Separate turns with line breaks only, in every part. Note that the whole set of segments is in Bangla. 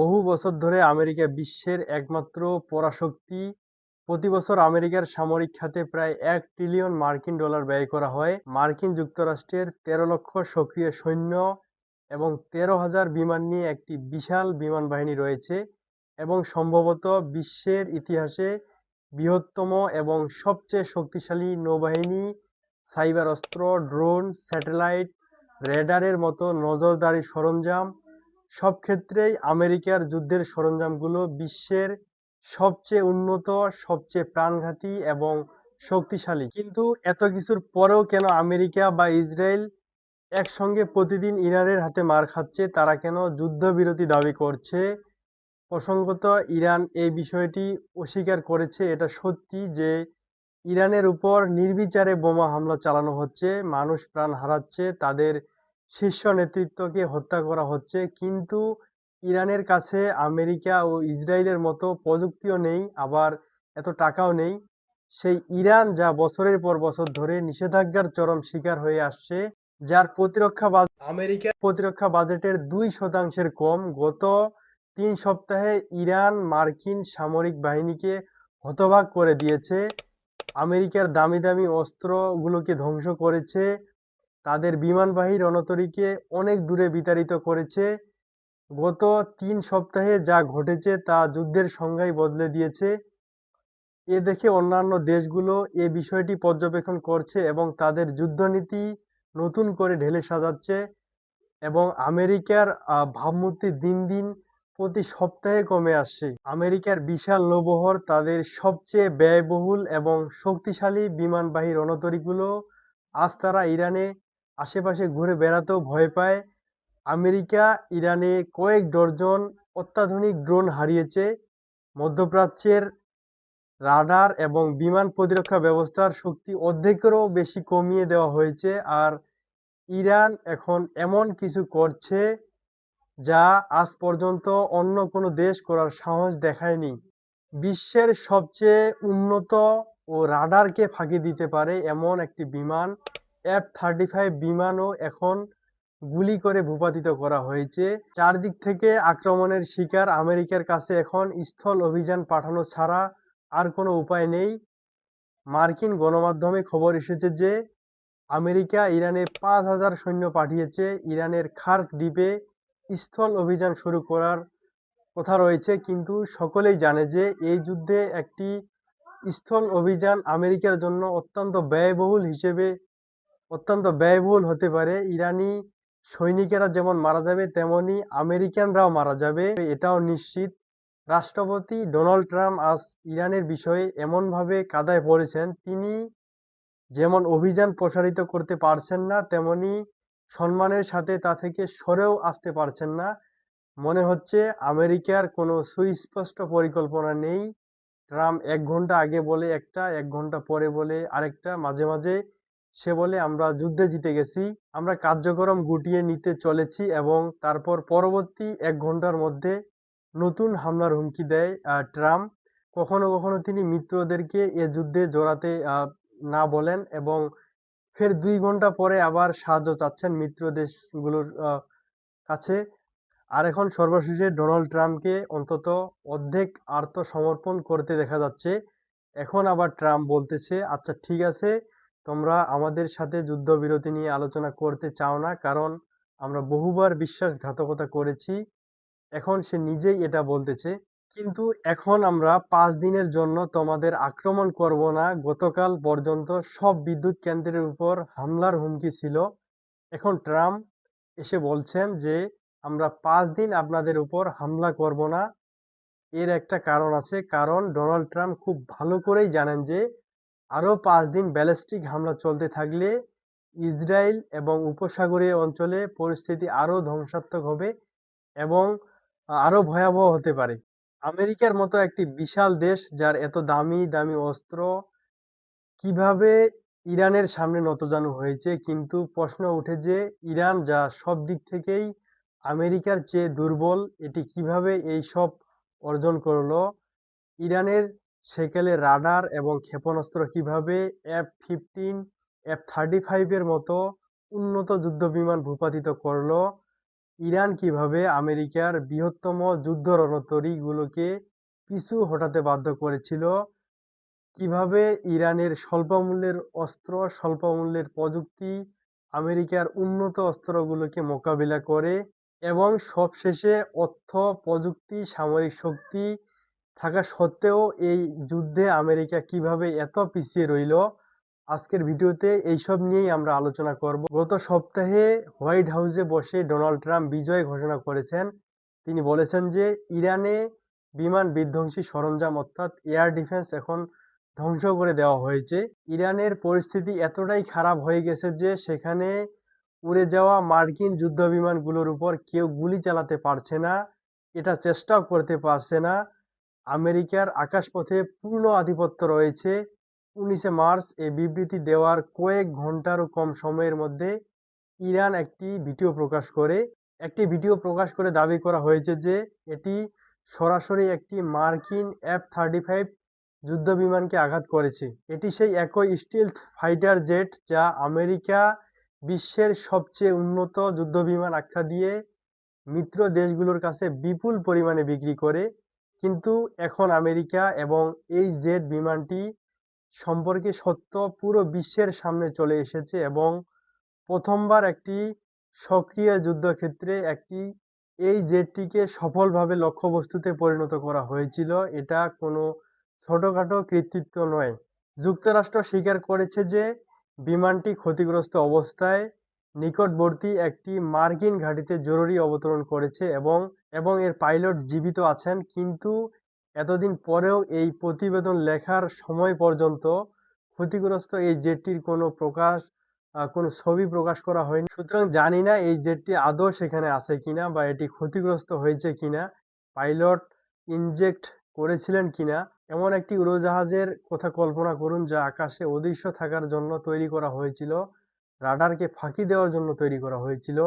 বহু বছর ধরে আমেরিকা বিশ্বের একমাত্র পরাশক্তি। প্রতি বছর আমেরিকার সামরিক খাতে প্রায় $1 ট্রিলিয়ন ব্যয় করা হয়। মার্কিন যুক্তরাষ্ট্রের ১৩ লক্ষ সক্রিয় সৈন্য এবং ১৩,০০০ বিমান নিয়ে একটি বিশাল বিমান বাহিনী রয়েছে এবং সম্ভবত বিশ্বের ইতিহাসে বৃহত্তম এবং সবচেয়ে শক্তিশালী নৌবাহিনী। সাইবার অস্ত্র, ড্রোন, স্যাটেলাইট, রেডারের মতো নজরদারি সরঞ্জাম, সব ক্ষেত্রেই আমেরিকার যুদ্ধের সরঞ্জামগুলো বিশ্বের সবচেয়ে উন্নত, সবচেয়ে প্রাণঘাতী এবং শক্তিশালী। কিন্তু এত কিছুর পরেও কেন আমেরিকা বা ইসরায়েল একসঙ্গে প্রতিদিন ইরানের হাতে মার খাচ্ছে? তারা কেন যুদ্ধবিরতি দাবি করছে? প্রসঙ্গত, ইরান এই বিষয়টি অস্বীকার করেছে। এটা সত্যি যে ইরানের উপর নির্বিচারে বোমা হামলা চালানো হচ্ছে, মানুষ প্রাণ হারাচ্ছে, তাদের শীর্ষ নেতৃত্বকে হত্যা করা হচ্ছে। কিন্তু ইরানের কাছে আমেরিকা ও ইসরায়েলের মতো প্রযুক্তিও নেই, আবার এত টাকাও নেই। সেই ইরান যা বছরের পর বছর ধরে নিষেধাজ্ঞার চরম শিকার হয়ে আসছে, যার আমেরিকার প্রতিরক্ষা বাজেটের 2% কম। গত 3 সপ্তাহে ইরান মার্কিন সামরিক বাহিনীকে হতবাক করে দিয়েছে। আমেরিকার দামি দামি অস্ত্রগুলোকে ধ্বংস করেছে, তাদের বিমানবাহী রণতরীকে অনেক দূরে বিতাড়িত করেছে। গত 3 সপ্তাহে যা ঘটেছে তা যুদ্ধের সংজ্ঞাই বদলে দিয়েছে। এ দেখে অন্যান্য দেশগুলো এ বিষয়টি পর্যবেক্ষণ করছে এবং তাদের যুদ্ধনীতি নতুন করে ঢেলে সাজাচ্ছে এবং আমেরিকার ভাবমূর্তি দিন দিন প্রতি সপ্তাহে কমে আসছে। আমেরিকার বিশাল নৌবহর, তাদের সবচেয়ে ব্যয়বহুল এবং শক্তিশালী বিমানবাহী রণতরীগুলো আজ তারা ইরানে আশেপাশে ঘুরে বেড়াতেও ভয় পায়। আমেরিকা ইরানে কয়েক ডজন অত্যাধুনিক ড্রোন হারিয়েছে। মধ্যপ্রাচ্যের রাডার এবং বিমান প্রতিরক্ষা ব্যবস্থার শক্তি অর্ধেকেরও বেশি কমিয়ে দেওয়া হয়েছে। আর ইরান এখন এমন কিছু করছে যা আজ পর্যন্ত অন্য কোনো দেশ করার সাহস দেখায়নি। বিশ্বের সবচেয়ে উন্নত ও রাডারকে ফাঁকি দিতে পারে এমন একটি বিমান, F-35 বিমানও এখন গুলি করে ভূপাতিত করা হয়েছে। চারদিক থেকে আক্রমণের শিকার আমেরিকার কাছে এখন স্থল অভিযান পাঠানো ছাড়া আর কোনো উপায় নেই। মার্কিন গণমাধ্যমে খবর এসেছে যে আমেরিকা ইরানে 5,000 সৈন্য পাঠিয়েছে। ইরানের খার্ক দ্বীপে স্থল অভিযান শুরু করার কথা রয়েছে, কিন্তু সকলেই জানে যে এই যুদ্ধে একটি স্থল অভিযান আমেরিকার জন্য অত্যন্ত ব্যয়বহুল হতে পারে। ইরানি সৈনিকেরা যেমন মারা যাবে, তেমনি আমেরিকানরাও মারা যাবে, এটাও নিশ্চিত। রাষ্ট্রপতি ডোনাল্ড ট্রাম্প আজ ইরানের বিষয়ে এমনভাবে কাদায় পড়েছেন, তিনি যেমন অভিযান প্রসারিত করতে পারছেন না, তেমনি সম্মানের সাথে তা থেকে সরেও আসতে পারছেন না। মনে হচ্ছে আমেরিকার কোনো সুস্পষ্ট পরিকল্পনা নেই। ট্রাম্প 1 ঘন্টা আগে বলে একটা, 1 ঘন্টা পরে বলে আরেকটা। মাঝে মাঝে সে বলে আমরা যুদ্ধে জিতে গেছি, আমরা কার্যক্রম গুটিয়ে নিতে চলেছি, এবং তারপর পরবর্তী 1 ঘন্টার মধ্যে নতুন হামলার হুমকি দেয় ট্রাম্প। কখনো কখনো তিনি মিত্রদেরকে এ যুদ্ধে জড়াতে না বলেন এবং ফের 2 ঘন্টা পরে আবার সাহায্য চাচ্ছেন মিত্র দেশগুলোর কাছে। আর এখন সর্বশেষে ডোনাল্ড ট্রাম্পকে অন্তত অর্ধেক আত্মসমর্পণ করতে দেখা যাচ্ছে। এখন আবার ট্রাম্প বলতেছে, আচ্ছা ঠিক আছে, তোমরা আমাদের সাথে যুদ্ধবিরতি নিয়ে আলোচনা করতে চাও না, কারণ আমরা বহুবার বিশ্বাসঘাতকতা করেছি। এখন সে নিজেই এটা বলতেছে। কিন্তু এখন আমরা 5 দিনের জন্য তোমাদের আক্রমণ করব না। গতকাল পর্যন্ত সব বিদ্যুৎ কেন্দ্রের উপর হামলার হুমকি ছিল। এখন ট্রাম্প এসে বলছেন যে আমরা 5 দিন আপনাদের উপর হামলা করব না। এর একটা কারণ আছে, কারণ ডোনাল্ড ট্রাম্প খুব ভালো করেই জানেন যে আরো 5 দিন ব্যালিস্টিক হামলা চলতে থাকলে ইসরায়েল এবং উপসাগরীয় অঞ্চলে পরিস্থিতি আরো ধ্বংসাত্মক হবে এবং আরো ভয়াবহ হতে পারে। আমেরিকার মতো একটি বিশাল দেশ, যার এত দামি দামি অস্ত্র, কিভাবে ইরানের সামনে নতজানু হয়েছে? কিন্তু প্রশ্ন ওঠে যে ইরান যা সব দিক থেকেই আমেরিকার চেয়ে দুর্বল, এটি কিভাবে এই সব অর্জন করলো? ইরানের সেকেলে রাডার এবং ক্ষেপণাস্ত্র কিভাবে F-15, F-35 এর মতো উন্নত যুদ্ধবিমান ভূপাতিত করলো? ইরান কিভাবে আমেরিকার বৃহত্তম যুদ্ধ রণতরীগুলোকে পিছু হটাতে বাধ্য করেছিল, কিভাবে ইরানের স্বল্পমূল্যের অস্ত্র, স্বল্পমূল্যের প্রযুক্তি আমেরিকার উন্নত অস্ত্রগুলোকে মোকাবিলা করে, এবং সবশেষে অর্থ, প্রযুক্তি, সামরিক শক্তি থাকা সত্ত্বেও এই যুদ্ধে আমেরিকা কিভাবে এত পিছিয়ে রইল। আজকের ভিডিওতে এইসব নিয়েই আমরা আলোচনা করব। গত সপ্তাহে হোয়াইট হাউসে বসে ডোনাল্ড ট্রাম্প বিজয় ঘোষণা করেছেন। তিনি বলেছেন যে ইরানে বিমান বিধ্বংসী সরঞ্জাম অর্থাৎ এয়ার ডিফেন্স এখন ধ্বংস করে দেওয়া হয়েছে। ইরানের পরিস্থিতি এতটাই খারাপ হয়ে গেছে যে সেখানে উড়ে যাওয়া মার্কিন যুদ্ধ বিমানগুলোর উপর কেউ গুলি চালাতে পারছে না, এটা চেষ্টাও করতে পারছে না। আমেরিকার আকাশপথে পূর্ণ আধিপত্য রয়েছে। 19শে মার্চ এই বিবৃতি দেওয়ার কয়েক ঘন্টারও কম সময়ের মধ্যে ইরান একটি ভিডিও প্রকাশ করে দাবি করা হয়েছে যে এটি সরাসরি একটি মার্কিন F-35 যুদ্ধবিমানকে আঘাত করেছে। এটি সেই একই স্টিলথ ফাইটার জেট যা আমেরিকা বিশ্বের সবচেয়ে উন্নত যুদ্ধবিমান আখ্যা দিয়ে মিত্র দেশগুলোর কাছে বিপুল পরিমাণে বিক্রি করে। কিন্তু এখন আমেরিকা এবং এই জেট বিমানটি সম্পর্কে সত্য পুরো বিশ্বের সামনে চলে এসেছে এবং প্রথমবার একটি সক্রিয় যুদ্ধক্ষেত্রে এই জেটটিকে সফলভাবে লক্ষ্যবস্তুতে পরিণত করা হয়েছিল। এটা কোনো ছোটখাটো কৃতিত্ব নয়। যুক্তরাষ্ট্র স্বীকার করেছে যে বিমানটি ক্ষতিগ্রস্ত অবস্থায় নিকটবর্তী একটি মার্কিন ঘাঁটিতে জরুরি অবতরণ করেছে এবং এর পাইলট জীবিত আছেন। কিন্তু এতদিন পরেও এই প্রতিবেদন লেখার সময় পর্যন্ত ক্ষতিগ্রস্ত এই জেটটির কোনো ছবি প্রকাশ করা হয়নি। সুতরাং জানি না এই জেটটি আদৌ সেখানে আছে কিনা বা এটি ক্ষতিগ্রস্ত হয়েছে কিনা, পাইলট ইনজেক্ট করেছিলেন কিনা। এমন একটি উড়োজাহাজের কথা কল্পনা করুন যা আকাশে অদৃশ্য থাকার জন্য তৈরি করা হয়েছিল, রাডারকে ফাঁকি দেওয়ার জন্য তৈরি করা হয়েছিল।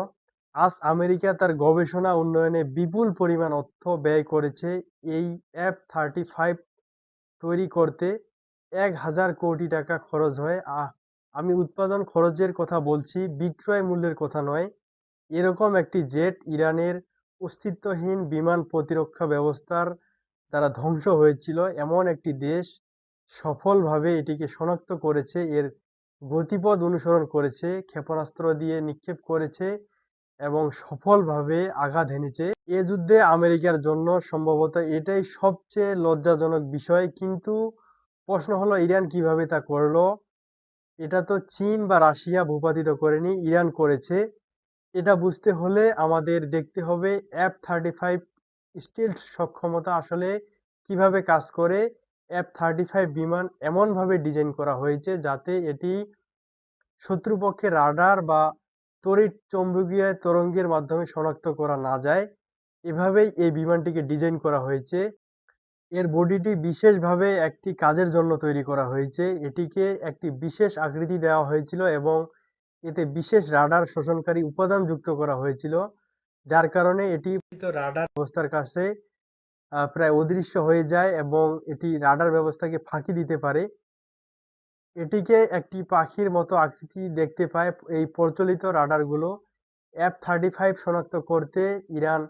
আজ আমেরিকা তার গবেষণা উন্নয়নে বিপুল পরিমাণ অর্থ ব্যয় করেছে। এই F-35 তৈরি করতে 1000 কোটি টাকা খরচ হয়। আমি উৎপাদন খরচের কথা বলছি, বিক্রয় মূল্যের কথা নয়। এরকম একটি জেট ইরানের অস্তিত্বহীন বিমান প্রতিরক্ষা ব্যবস্থার দ্বারা ধ্বংস হয়েছিল। এমন একটি দেশ সফলভাবে এটিকে শনাক্ত করেছে, এর গতিপথ অনুসরণ করেছে, ক্ষেপণাস্ত্র দিয়ে নিক্ষেপ করেছে এবং সফলভাবে আঘাত হেনেছে। এ যুদ্ধে আমেরিকার জন্য সম্ভবত এটাই সবচেয়ে লজ্জাজনক বিষয়। কিন্তু প্রশ্ন হলো ইরান কিভাবে তা করলো? এটা তো চীন বা রাশিয়া ভূপাতিত করেনি, ইরান করেছে। এটা বুঝতে হলে আমাদের দেখতে হবে F-35 স্টিলথ সক্ষমতা আসলে কিভাবে কাজ করে। F-35 বিমান এমনভাবে ডিজাইন করা হয়েছে যাতে এটি শত্রুপক্ষের রাডার বা তড়িৎ চৌম্বকীয় তরঙ্গের মাধ্যমে শনাক্ত করা না যায়। এভাবেই এই বিমানটিকে ডিজাইন করা হয়েছে। এর বডিটি বিশেষভাবে একটি কাজের জন্য তৈরি করা হয়েছে। এটিকে একটি বিশেষ আকৃতি দেওয়া হয়েছিল এবং এতে বিশেষ রাডার শোষণকারী উপাদান যুক্ত করা হয়েছিল, যার কারণে এটি রাডার ব্যবস্থার কাছে প্রায় অদৃশ্য হয়ে যায় এবং এটি রাডার ব্যবস্থাকে ফাঁকি দিতে পারে। এটিকে একটি পাখির মতো আকৃতি দেখতে পায় এই প্রচলিত রাডারগুলো। F-35 শনাক্ত করতে Iran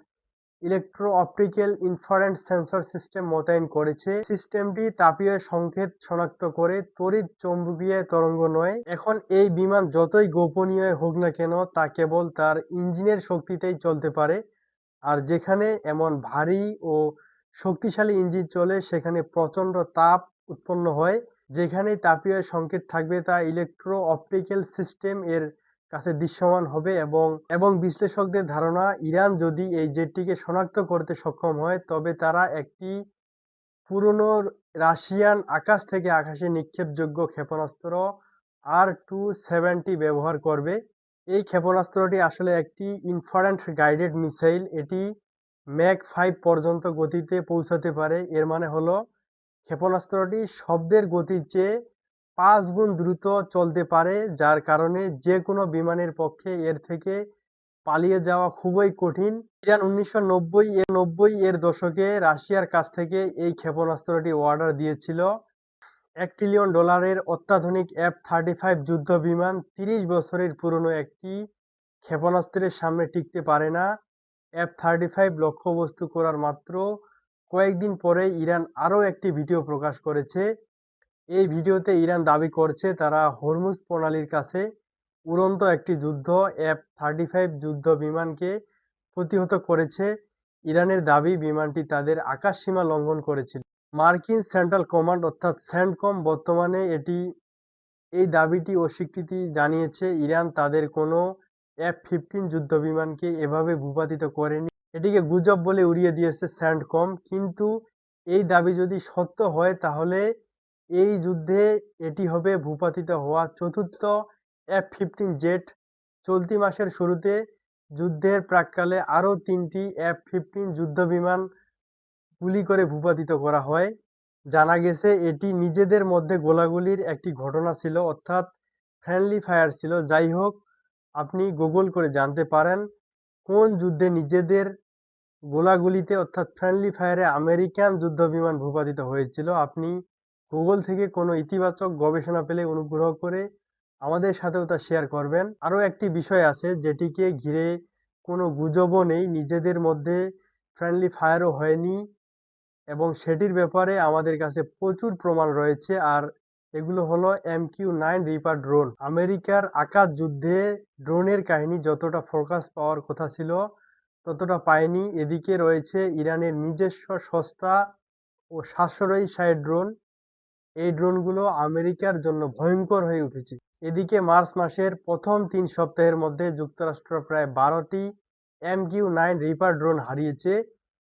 electro-optical inference sensor system মোতায়েন করেছে। সিস্টেমটি তাপীয় সংকেত শনাক্ত করে, তড়িৎ চৌম্বকীয় তরঙ্গ নয়। এখন এই বিমান যতই গোপনীয় হোক না কেন, তা কেবল তার ইঞ্জিনের শক্তিতেই চলতে পারে। আর যেখানে এমন ভারী ও শক্তিশালী ইঞ্জিন চলে সেখানে প্রচণ্ড তাপ উৎপন্ন হয়। যেখানেই তাপীয় সংকেত থাকবে তা ইলেকট্রো-অপটিক্যাল সিস্টেম এর কাছে দৃশ্যমান হবে এবং বিশ্লেষকদের ধারণা, ইরান যদি এই জেটটিকে শনাক্ত করতে সক্ষম হয় তবে তারা একটি পুরনো রাশিয়ান আকাশ থেকে আকাশে নিক্ষেপযোগ্য ক্ষেপণাস্ত্র R270 ব্যবহার করবে। এই ক্ষেপণাস্ত্রটি আসলে একটি ইনফ্রারেড গাইডেড মিসাইল। এটি ম্যাক 5 পর্যন্ত গতিতে পৌঁছাতে পারে। এর মানে হলো ক্ষেপণাস্ত্রটি শব্দের গতির চেয়ে 5 গুণ দ্রুত চলতে পারে, যার কারণে যে কোনো বিমানের পক্ষে এর থেকে পালিয়ে যাওয়া খুবই কঠিন। ইরান 1990 এর দশকে রাশিয়ার কাছ থেকে এই ক্ষেপণাস্ত্রটি অর্ডার দিয়েছিল। $1 ট্রিলিয়ন অত্যাধুনিক F-35 যুদ্ধ বিমান 30 বছরের পুরনো একটি ক্ষেপণাস্ত্রের সামনে টিকতে পারে না। F-35 লক্ষ্যবস্তু করার মাত্র কয়েকদিন পরে ইরান আরও একটি ভিডিও প্রকাশ করেছে। এই ভিডিওতে ইরান দাবি করছে তারা হরমুজ প্রণালীর কাছে উড়ন্ত একটি F-35 যুদ্ধ বিমানকে প্রতিহত করেছে। ইরানের দাবি বিমানটি তাদের আকাশসীমা লঙ্ঘন করেছিল। মার্কিন সেন্ট্রাল কমান্ড অর্থাৎ সেন্টকম বর্তমানে এই দাবিটি অস্বীকৃতি জানিয়েছে। ইরান তাদের কোনো F-15 যুদ্ধবিমানকে এভাবে ভূপাতিত করেনি, এটিকে গুজব বলে উড়িয়ে দিয়েছে সেন্টকম। কিন্তু এই দাবি যদি সত্য হয় তাহলে এই যুদ্ধে এটি হবে ভূপাতিত হওয়া চতুর্থ F-15 জেট। চলতি মাসের শুরুতে যুদ্ধের প্রাক্কালে আরও 3টি F-15 যুদ্ধবিমান গুলি করে ভূপাতিত করা হয়। জানা গেছে এটি নিজেদের মধ্যে গোলাগুলির একটি ঘটনা ছিল, অর্থাৎ ফ্রেন্ডলি ফায়ার ছিল। যাই হোক, আপনি গুগল করে জানতে পারেন কোন যুদ্ধে নিজেদের গোলাগুলিতে অর্থাৎ ফ্রেন্ডলি ফায়ারে আমেরিকান যুদ্ধবিমান ভূপাতিত হয়েছিল। আপনি গুগল থেকে কোনো ইতিবাচক গবেষণা পেলে অনুগ্রহ করে আমাদের সাথেও তা শেয়ার করবেন। আরও একটি বিষয় আছে যেটিকে ঘিরে কোনো গুজবও নেই, নিজেদের মধ্যে ফ্রেন্ডলি ফায়ারও হয়নি এবং সেটির ব্যাপারে আমাদের কাছে প্রচুর প্রমাণ রয়েছে। আর এগুলো হলো MQ-9 রিপার ড্রোন। আমেরিকার আকাশ যুদ্ধে ড্রোনের কাহিনী যতটা ফোকাস পাওয়ার কথা ছিল ততটা পায়নি। এদিকে রয়েছে ইরানের নিজস্ব সস্তা ও সাশ্রয়ী সাইড ড্রোন। এই ড্রোনগুলো আমেরিকার জন্য ভয়ঙ্কর হয়ে উঠেছে। এদিকে মার্চ মাসের প্রথম 3 সপ্তাহের মধ্যে যুক্তরাষ্ট্র প্রায় 12টি MQ-9 রিপার ড্রোন হারিয়েছে।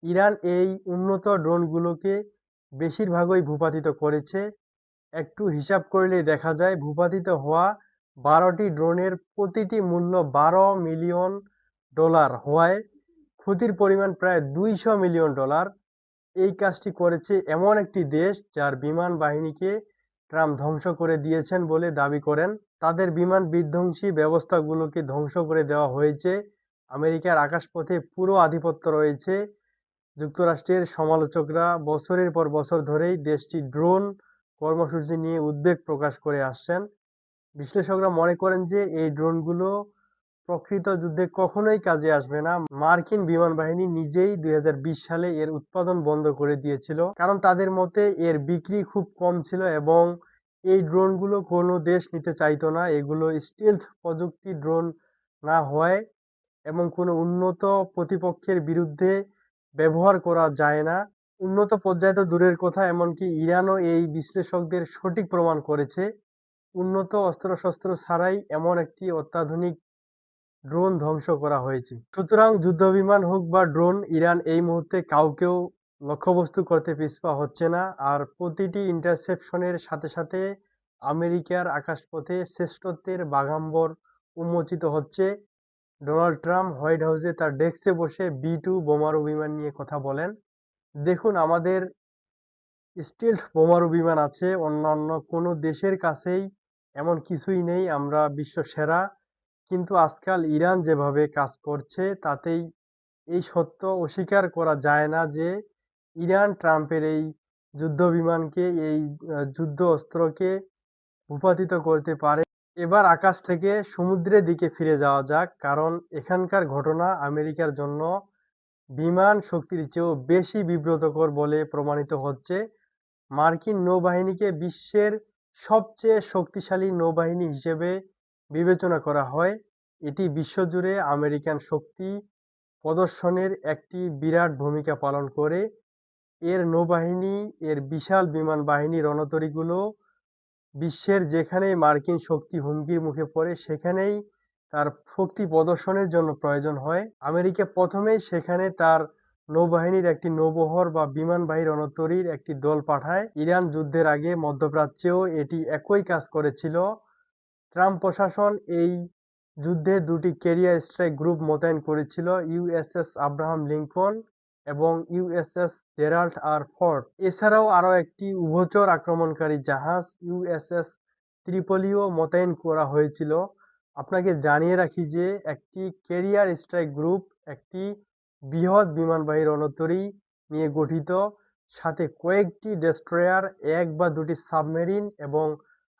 ইরান এই উন্নত ড্রোনগুলোকে বেশিরভাগই ভূপাতিত করেছে। একটু হিসাব করলেই দেখা যায় ভূপাতিত হওয়া 12টি ড্রোনের প্রতিটি মূল্য $12 মিলিয়ন হওয়ায় ক্ষতির পরিমাণ প্রায় $200 মিলিয়ন। এই কাজটি করেছে এমন একটি দেশ যার বিমান বাহিনীকে ট্রাম্প ধ্বংস করে দিয়েছেন বলে দাবি করেন। তাদের বিমান বিধ্বংসী ব্যবস্থাগুলোকে ধ্বংস করে দেওয়া হয়েছে। আমেরিকার আকাশপথে পুরো আধিপত্য রয়েছে। যুক্তরাষ্ট্রের সমালোচকরা বছরের পর বছর ধরেই দেশটির ড্রোন কর্মসূচি নিয়ে উদ্বেগ প্রকাশ করে আসছেন। বিশ্লেষকরা মনে করেন যে এই ড্রোনগুলো প্রকৃত যুদ্ধে কখনোই কাজে আসবে না। মার্কিন বিমান বাহিনী নিজেই 2020 সালে এর উৎপাদন বন্ধ করে দিয়েছিল, কারণ তাদের মতে এর বিক্রি খুব কম ছিল এবং এই ড্রোনগুলো কোনো দেশ নিতে চাইতো না। এগুলো স্টিলথ প্রযুক্তি ড্রোন না হওয়ায় এবং কোনো উন্নত প্রতিপক্ষের বিরুদ্ধে ব্যবহার করা যায় না। উন্নত পর্যায়ে তো দূরের কথা, এমনকি ইরানও এই বিশ্লেষকদের সঠিক প্রমাণ করেছে। উন্নত অস্ত্রশস্ত্র ছাড়াই এমন একটি অত্যাধুনিক ড্রোন ধ্বংস করা হয়েছে। সুতরাং যুদ্ধবিমান হোক বা ড্রোন, ইরান এই মুহূর্তে কাউকেও লক্ষ্যবস্তু করতে পিছপা হচ্ছে না। আর প্রতিটি ইন্টারসেপশনের সাথে সাথে আমেরিকার আকাশপথে শ্রেষ্ঠত্বের বাগাম্বর উন্মোচিত হচ্ছে। ডোনাল্ড ট্রাম্প হোয়াইট হাউসে তার ডেস্কে বসে B-2 বোমারু বিমান নিয়ে কথা বলেন। দেখুন, আমাদের স্টিলথ বোমারু বিমান আছে, অন্যান্য কোনো দেশের কাছেই এমন কিছুই নেই, আমরা বিশ্ব সেরা। কিন্তু আজকাল ইরান যেভাবে কাজ করছে তাতেই এই সত্য অস্বীকার করা যায় না যে ইরান ট্রাম্পের এই যুদ্ধ বিমানকে, এই যুদ্ধ অস্ত্রকে ভূপাতিত করতে পারে। এবার আকাশ থেকে সমুদ্রের দিকে ফিরে যাওয়া যাক, কারণ এখানকার ঘটনা আমেরিকার জন্য বিমান শক্তির চেয়েও বেশি বিব্রতকর বলে প্রমাণিত হচ্ছে। মার্কিন নৌবাহিনীকে বিশ্বের সবচেয়ে শক্তিশালী নৌবাহিনী হিসেবে বিবেচনা করা হয়। এটি বিশ্বজুড়ে আমেরিকান শক্তি প্রদর্শনের একটি বিরাট ভূমিকা পালন করে। এর নৌবাহিনী, এর বিশাল বিমান বাহিনী, রণতরীগুলো বিশ্বের যেখানেই মার্কিন শক্তি হুমকির মুখে পড়ে সেখানেই তার শক্তি প্রদর্শনের জন্য প্রয়োজন হয়। আমেরিকা প্রথমেই সেখানে তার নৌবাহিনীর একটি নৌবহর বা বিমানবাহী রণতরীর একটি দল পাঠায়। ইরান যুদ্ধের আগে মধ্যপ্রাচ্যেও এটি একই কাজ করেছিল। ট্রাম্প প্রশাসন এই যুদ্ধে 2টি ক্যারিয়ার স্ট্রাইক গ্রুপ মোতায়েন করেছিল, USS আব্রাহাম লিঙ্কন এবং USS জেরাল্ড আর ফোর্ড। এছাড়াও আরও একটি উভচর আক্রমণকারী জাহাজ USS ত্রিপলিও মোতায়েন করা হয়েছিল। আপনাকে জানিয়ে রাখি যে একটি ক্যারিয়ার স্ট্রাইক গ্রুপ একটি বৃহৎ বিমানবাহী রণতরী নিয়ে গঠিত, সাথে কয়েকটি ডেস্ট্রয়ার, 1 বা 2টি সাবমেরিন এবং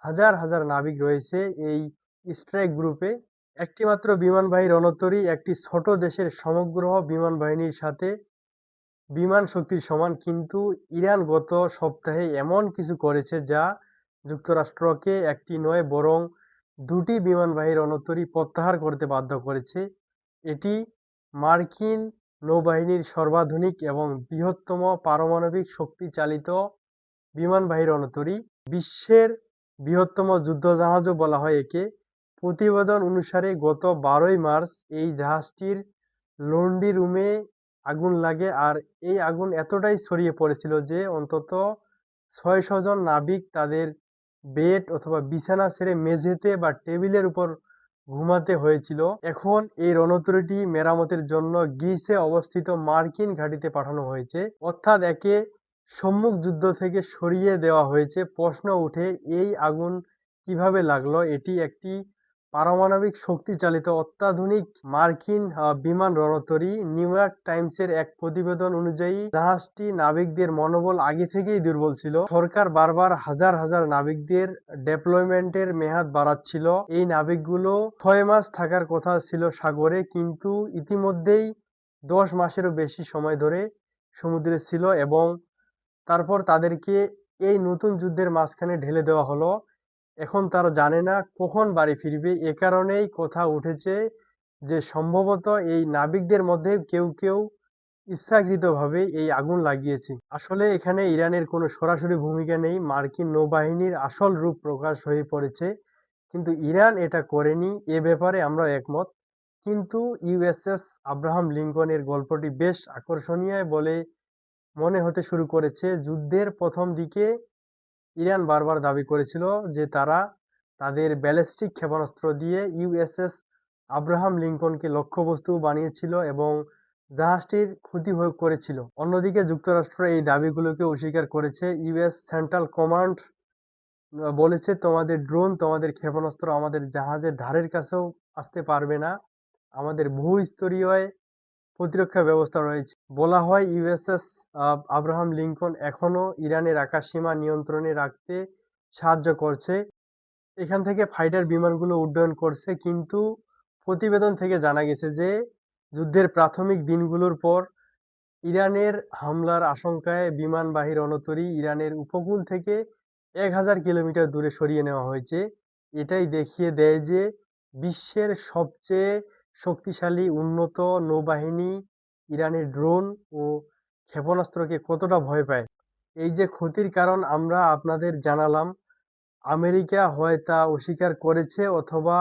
হাজার হাজার নাবিক রয়েছে এই স্ট্রাইক গ্রুপে। একটিমাত্র বিমানবাহী রণতরী একটি ছোট দেশের সমগ্র বিমান বাহিনীর সাথে বিমান শক্তির সমান, কিন্তু ইরান গত সপ্তাহে এমন কিছু করেছে যা যুক্তরাষ্ট্রকে একটি নয় বরং দুটি বিমানবাহী রণতরী প্রত্যাহার করতে বাধ্য করেছে। এটি মার্কিন নৌবাহিনীর সর্বাধুনিক এবং বৃহত্তম পারমাণবিক শক্তি চালিত বিমানবাহী রণতরী। বিশ্বের বৃহত্তম যুদ্ধজাহাজও বলা হয় একে। প্রতিবেদন অনুসারে গত 12ই মার্চ এই জাহাজটির লন্ড্রি রুমে আগুন লাগে, আর এই আগুন এতটাই ছড়িয়ে পড়েছিল যে অন্তত 600 জন নাবিক তাদের বেড অথবা বিছানা ছেড়ে মেঝেতে বা টেবিলের উপর ঘুমাতে হয়েছিল। এখন এই রণতরীটি মেরামতের জন্য গ্রিসে অবস্থিত মার্কিন ঘাঁটিতে পাঠানো হয়েছে, অর্থাৎ একে সম্মুখ যুদ্ধ থেকে সরিয়ে দেওয়া হয়েছে। প্রশ্ন উঠে, এই আগুন কিভাবে লাগলো? এটি একটি পারমাণবিক শক্তি চালিত অত্যাধুনিক মার্কিন বিমান রণতরী। নিউ ইয়র্ক টাইমসের এক প্রতিবেদন অনুযায়ী জাহাজটি নাবিকদের মনোবল আগে থেকেই দুর্বল ছিল। সরকার বারবার হাজার হাজার নাবিকদের ডেপ্লয়মেন্টের মেয়াদ বাড়াচ্ছিল। এই নাবিকগুলো 6 মাস থাকার কথা ছিল সাগরে, কিন্তু ইতিমধ্যেই 10 মাসেরও বেশি সময় ধরে সমুদ্রে ছিল, এবং তারপর তাদেরকে এই নতুন যুদ্ধের মাঝখানে ঢেলে দেওয়া হলো। এখন তারা জানে না কখন বাড়ি ফিরবে। এ কারণেই কথা উঠেছে যে সম্ভবত এই নাবিকদের মধ্যে কেউ কেউ ইচ্ছাকৃতভাবে এই আগুন লাগিয়েছে। আসলে এখানে ইরানের কোনো সরাসরি ভূমিকা নেই। মার্কিন নৌবাহিনীর আসল রূপ প্রকাশ হয়ে পড়েছে, কিন্তু ইরান এটা করেনি, এ ব্যাপারে আমরা একমত। কিন্তু ইউএসএস আব্রাহাম লিঙ্কনের গল্পটি বেশ আকর্ষণীয় বলে মনে হতে শুরু করেছে। যুদ্ধের প্রথম দিকে ইরান বারবার দাবি করেছিল যে তারা তাদের ব্যালিস্টিক ক্ষেপণাস্ত্র দিয়ে ইউএসএস আব্রাহাম লিঙ্কনকে লক্ষ্যবস্তু বানিয়েছিল এবং জাহাজটির ক্ষতি করেছিল। অন্যদিকে যুক্তরাষ্ট্র এই দাবিগুলোকে অস্বীকার করেছে। ইউএস সেন্ট্রাল কমান্ড বলেছে, তোমাদের ড্রোন, তোমাদের ক্ষেপণাস্ত্র আমাদের জাহাজের ধারের কাছেও আসতে পারবে না। আমাদের বহুস্তরীয় প্রতিরক্ষা ব্যবস্থা রয়েছে। বলা হয় ইউএসএস আব্রাহাম লিঙ্কন এখনো ইরানের আকাশসীমা নিয়ন্ত্রণে রাখতে সাহায্য করছে। এখান থেকে ফাইটার বিমানগুলো উড্ডয়ন করছে, কিন্তু প্রতিবেদন থেকে জানা গেছে যে যুদ্ধের প্রাথমিক দিনগুলোর পর ইরানের হামলার আশঙ্কায় বিমানবাহী রণতরী ইরানের উপকূল থেকে 1000 কিলোমিটার দূরে সরিয়ে নেওয়া হয়েছে। এটাই দেখিয়ে দেয় যে বিশ্বের সবচেয়ে শক্তিশালী উন্নত নৌবাহিনী ইরানের ড্রোন ও ক্ষেপণাস্ত্রকে কতটা ভয় পায়। এই যে ক্ষতির কারণ আমরা আপনাদের জানালাম, আমেরিকা হয় তা অস্বীকার করেছে অথবা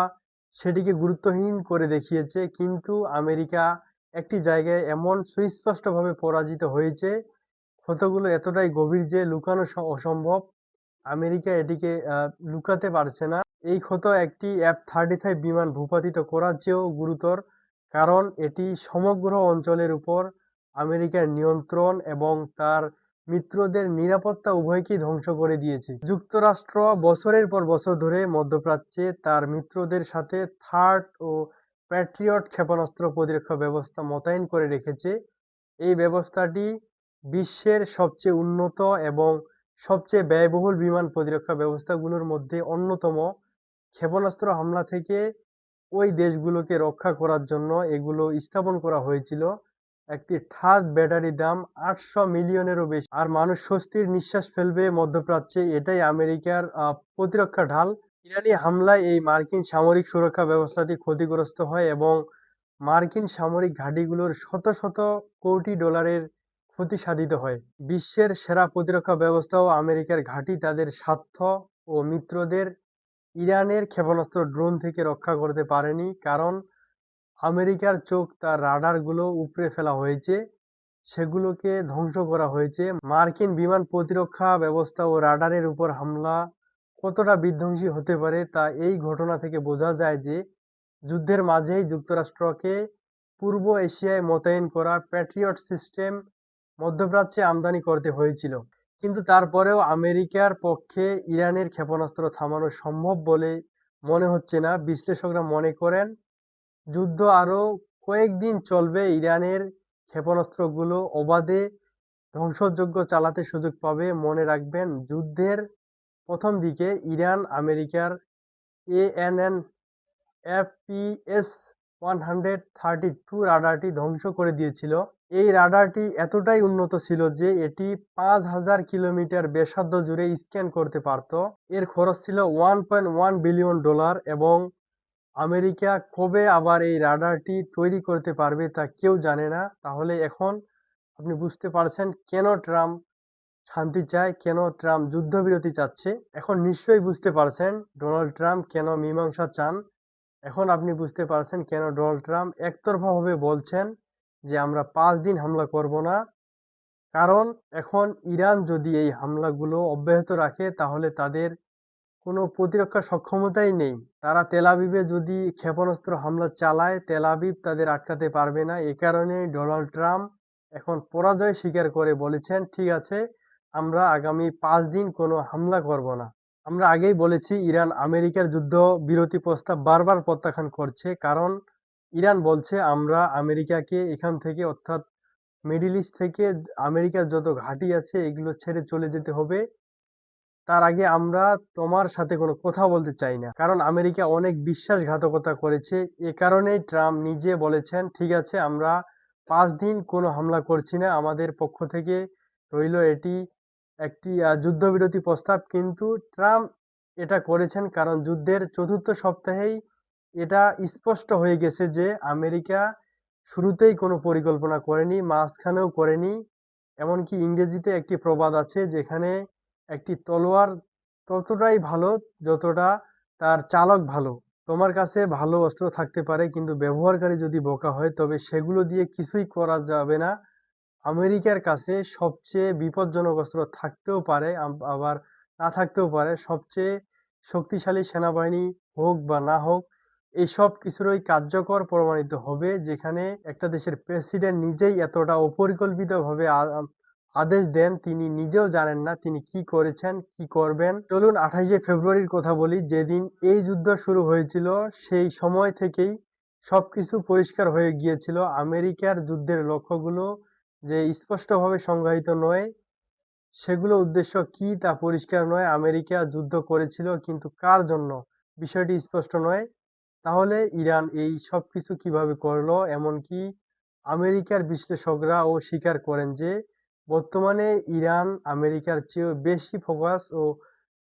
সেটিকে গুরুত্বহীন করে দেখিয়েছে, কিন্তু আমেরিকা একটি জায়গায় এমন সুস্পষ্টভাবে পরাজিত হয়েছে, ক্ষতগুলো এতটাই গভীর যে লুকানো অসম্ভব। আমেরিকা এটিকে লুকাতে পারছে না। এই ক্ষত একটি F-35 বিমান ভূপাতিত করার চেয়েও গুরুতর, কারণ এটি সমগ্র অঞ্চলের উপর আমেরিকার নিয়ন্ত্রণ এবং তার মিত্রদের নিরাপত্তা উভয়কেই ধ্বংস করে দিয়েছে। যুক্তরাষ্ট্র বছরের পর বছর ধরে মধ্যপ্রাচ্যে তার মিত্রদের সাথে থার্ড ও প্যাট্রিয়ট ক্ষেপণাস্ত্র প্রতিরক্ষা ব্যবস্থা মোতায়েন করে রেখেছে। এই ব্যবস্থাটি বিশ্বের সবচেয়ে উন্নত এবং সবচেয়ে ব্যয়বহুল বিমান প্রতিরক্ষা ব্যবস্থাগুলোর মধ্যে অন্যতম। ক্ষেপণাস্ত্র হামলা থেকে ওই দেশগুলোকে রক্ষা করার জন্য এগুলো স্থাপন করা হয়েছিল। একটি থার্ড ব্যাটারির দাম 800 মিলিয়নেরও বেশি, আর মানুষ স্বস্তির নিঃশ্বাস ফেলবে মধ্যপ্রাচ্যে। এটাই আমেরিকার প্রতিরক্ষা ঢাল। ইরানি হামলায় এই মার্কিন সামরিক সুরক্ষা ব্যবস্থাটি ক্ষতিগ্রস্ত হয় এবং মার্কিন সামরিক ঘাঁটিগুলোর শত শত কোটি ডলারের ক্ষতি সাধিত হয়। বিশ্বের সেরা প্রতিরক্ষা ব্যবস্থাও আমেরিকার ঘাঁটি তাদের স্বার্থ ও মিত্রদের ইরানের ক্ষেপণাস্ত্র ড্রোন থেকে রক্ষা করতে পারেনি, কারণ আমেরিকার চোখ তার রাডারগুলো উপড়ে ফেলা হয়েছে, সেগুলোকে ধ্বংস করা হয়েছে। মার্কিন বিমান প্রতিরক্ষা ব্যবস্থা ও রাডারের উপর হামলা কতটা বিধ্বংসী হতে পারে তা এই ঘটনা থেকে বোঝা যায় যে যুদ্ধের মাঝেই যুক্তরাষ্ট্রকে পূর্ব এশিয়ায় মোতায়েন করা প্যাট্রিয়ট সিস্টেম মধ্যপ্রাচ্যে আমদানি করতে হয়েছিল। কিন্তু তারপরেও আমেরিকার পক্ষে ইরানের ক্ষেপণাস্ত্র থামানো সম্ভব বলে মনে হচ্ছে না। বিশ্লেষকরা মনে করেন যুদ্ধ আরও কয়েকদিন চলবে। ইরানের ক্ষেপণাস্ত্রগুলো অবাধে ধ্বংসযজ্ঞ চালাতে সুযোগ পাবে। মনে রাখবেন, যুদ্ধের প্রথম দিকে ইরান আমেরিকার ANN FPS 132 রাডারটি ধ্বংস করে দিয়েছিল। এই রাডারটি এতটাই উন্নত ছিল যে এটি 5000 কিলোমিটার ব্যাসার্ধ জুড়ে স্ক্যান করতে পারত। এর খরচ ছিল $1.1 বিলিয়ন এবং আমেরিকা কবে আবার এই রাডারটি তৈরি করতে পারবে তা কেউ জানে না। তাহলে এখন আপনি বুঝতে পারছেন কেন ট্রাম্প শান্তি চায়, কেন ট্রাম্প যুদ্ধবিরতি চাচ্ছে। এখন নিশ্চয়ই বুঝতে পারছেন ডোনাল্ড ট্রাম্প কেন মীমাংসা চান। এখন আপনি বুঝতে পারছেন কেন ডোনাল্ড ট্রাম্প একতরফাভাবে বলছেন যে আমরা 5 দিন হামলা করব না। কারণ এখন ইরান যদি এই হামলাগুলো অব্যাহত রাখে তাহলে তাদের কোনো প্রতিরক্ষা সক্ষমতাই নেই। তারা তেল আবিবে যদি ক্ষেপণাস্ত্র হামলা চালায়, তেল আবিব তাদের আটকাতে পারবে না। এ কারণেই ডোনাল্ড ট্রাম্প এখন পরাজয় স্বীকার করে বলেছেন, ঠিক আছে, আমরা আগামী 5 দিন কোনো হামলা করব না। আমরা আগেই বলেছি ইরান আমেরিকার যুদ্ধ বিরতি প্রস্তাব বারবার প্রত্যাখ্যান করছে। কারণ ইরান বলছে আমরা আমেরিকাকে এখান থেকে অর্থাৎ মিডল ইস্ট থেকে আমেরিকার যত ঘাঁটি আছে এগুলো ছেড়ে চলে যেতে হবে। তার আগে আমরা তোমার সাথে কোনো কথা বলতে চাই না। কারণ আমেরিকা অনেক বিশ্বাসঘাতকতা করেছে। এ কারণেই ট্রাম্প নিজে বলেছেন, ঠিক আছে, আমরা 5 দিন কোনো হামলা করছি না। আমাদের পক্ষ থেকে রইল এটি একটি যুদ্ধবিরতি প্রস্তাব। কিন্তু ট্রাম্প এটা করেছেন কারণ যুদ্ধের চতুর্থ সপ্তাহেই এটা স্পষ্ট হয়ে গেছে যে আমেরিকা শুরুতেই কোনো পরিকল্পনা করেনি, মাঝখানেও করেনি। এমনকি ইংরেজিতে একটি প্রবাদ আছে যেখানে একটি তলোয়ার ততটাই ভালো যতটা তার চালক ভালো। তোমার কাছে ভালো অস্ত্র থাকতে পারে কিন্তু ব্যবহারকারী যদি বোকা হয় তবে সেগুলো দিয়ে কিছুই করা যাবে না। আমেরিকার কাছে সবচেয়ে বিপজ্জনক অস্ত্র থাকতেও পারে, আবার না থাকতেও পারে। সবচেয়ে শক্তিশালী সেনাবাহিনী হোক বা না হোক, এই সব কিছুরই কার্যকর প্রমাণিত হবে যেখানে একটা দেশের প্রেসিডেন্ট নিজেই এতটা অপরিকল্পিতভাবে আদেশ দেন, তিনি নিজেও জানেন না তিনি কি করেছেন, কি করবেন। চলুন 28শে ফেব্রুয়ারির কথা বলি, যেদিন এই যুদ্ধ শুরু হয়েছিল সেই সময় থেকেই সবকিছু পরিষ্কার হয়ে গিয়েছিল। আমেরিকার যুদ্ধের লক্ষ্যগুলো যে স্পষ্টভাবে সংজ্ঞায়িত নয়, সেগুলো উদ্দেশ্য কি তা পরিষ্কার নয়। আমেরিকা যুদ্ধ করেছিল কিন্তু কার জন্য বিষয়টি স্পষ্ট নয়। তাহলে ইরান এই সবকিছু কিভাবে করলো? এমনকি আমেরিকার বিশ্লেষকরাও স্বীকার করেন যে বর্তমানে ইরান আমেরিকার চেয়েও বেশি ফোকাস ও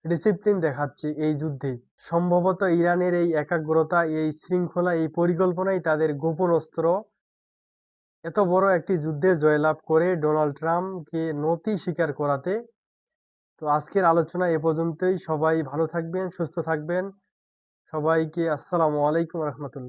ডিসিপ্লিন দেখাচ্ছে এই যুদ্ধে। সম্ভবত ইরানের এই একাগ্রতা, এই শৃঙ্খলা, এই পরিকল্পনাই তাদের গোপন অস্ত্র। এত বড় একটি যুদ্ধে জয়লাভ করে ডোনাল্ড ট্রাম্পকে নতি স্বীকার করাতে। তো আজকের আলোচনা এ পর্যন্তই। সবাই ভালো থাকবেন, সুস্থ থাকবেন। সবাইকে আসসালামু আলাইকুম রহমতুল্লাহ।